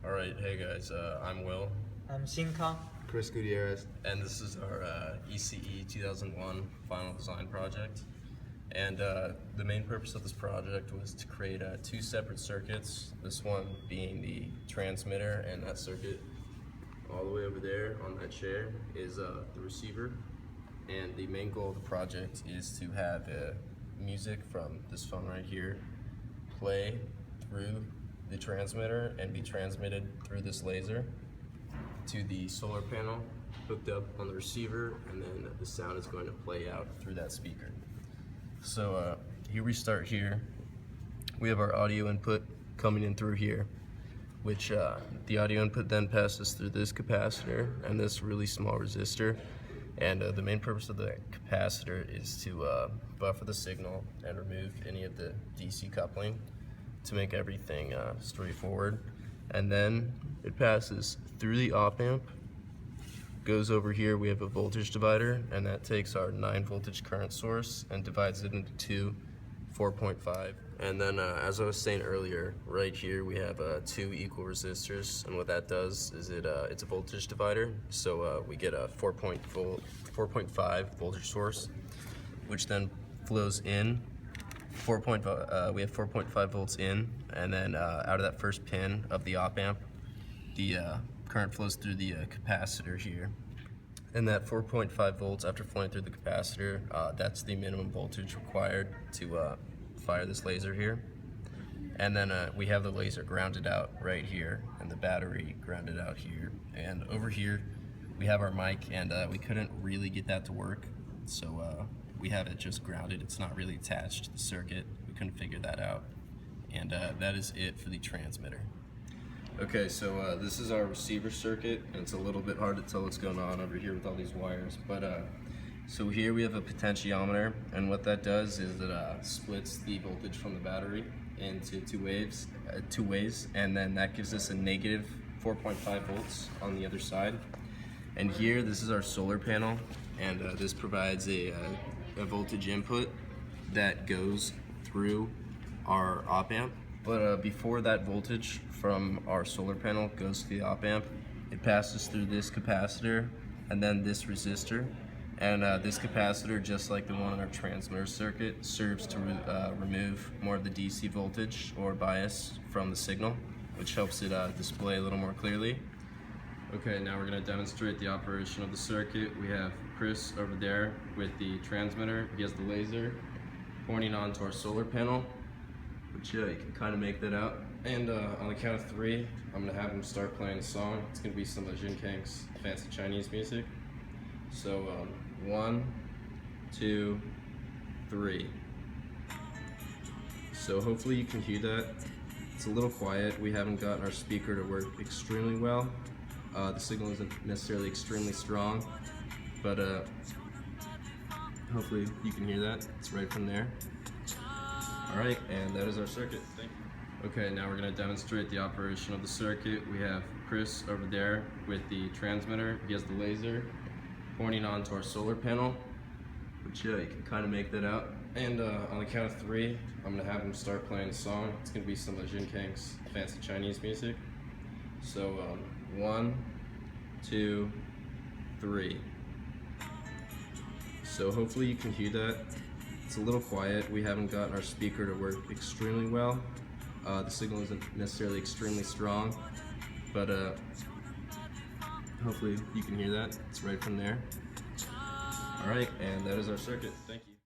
Alright, hey guys, I'm Will. I'm Xinkang. Chris Gutierrez. And this is our ECE 2001 final design project. And the main purpose of this project was to create two separate circuits, this one being the transmitter, and that circuit all the way over there on that chair is the receiver. And the main goal of the project is to have music from this phone right here play through the transmitter and be transmitted through this laser to the solar panel hooked up on the receiver, and then the sound is going to play out through that speaker. So here we start here. We have our audio input coming in through here, which the audio input then passes through this capacitor and this really small resistor. And the main purpose of the capacitor is to buffer the signal and remove any of the DC coupling to make everything straightforward. And then it passes through the op amp, goes over here, we have a voltage divider, and that takes our 9 voltage current source and divides it into two 4.5. And then as I was saying earlier, right here we have two equal resistors, and what that does is it's a voltage divider, so we get a 4.5 voltage source, which then flows in. We have 4.5 volts in, and then out of that first pin of the op amp, the current flows through the capacitor here. And that 4.5 volts, after flowing through the capacitor, that's the minimum voltage required to fire this laser here. And then we have the laser grounded out right here, and the battery grounded out here. And over here, we have our mic, and we couldn't really get that to work, so we have it just grounded. It's not really attached to the circuit. We couldn't figure that out. And that is it for the transmitter. Okay, so this is our receiver circuit, and it's a little bit hard to tell what's going on over here with all these wires. But so here we have a potentiometer, and what that does is it splits the voltage from the battery into two ways, and then that gives us a negative 4.5 volts on the other side. And here, this is our solar panel, and this provides a voltage input that goes through our op amp. But before that voltage from our solar panel goes to the op amp, it passes through this capacitor and then this resistor. And this capacitor, just like the one in our transmitter circuit, serves to remove more of the DC voltage or bias from the signal, which helps it display a little more clearly. Okay, now we're going to demonstrate the operation of the circuit. We have Chris over there with the transmitter. He has the laser pointing onto our solar panel, which you can kind of make that out. And on the count of 3, I'm going to have him start playing a song. It's going to be some of Xinkang's fancy Chinese music. So 1, 2, 3. So hopefully you can hear that. It's a little quiet. We haven't gotten our speaker to work extremely well. The signal isn't necessarily extremely strong, but hopefully you can hear that. It's right from there. Alright, and that is our circuit. Thank you. Okay, now we're going to demonstrate the operation of the circuit. We have Chris over there with the transmitter. He has the laser pointing onto our solar panel, which you can kind of make that out. And on the count of 3, I'm going to have him start playing a song. It's going to be some of Xinkang's fancy Chinese music. So 1, 2, 3. So hopefully you can hear that. It's a little quiet. We haven't gotten our speaker to work extremely well. The signal isn't necessarily extremely strong, but hopefully you can hear that. It's right from there. Alright, and that is our circuit. Thank you.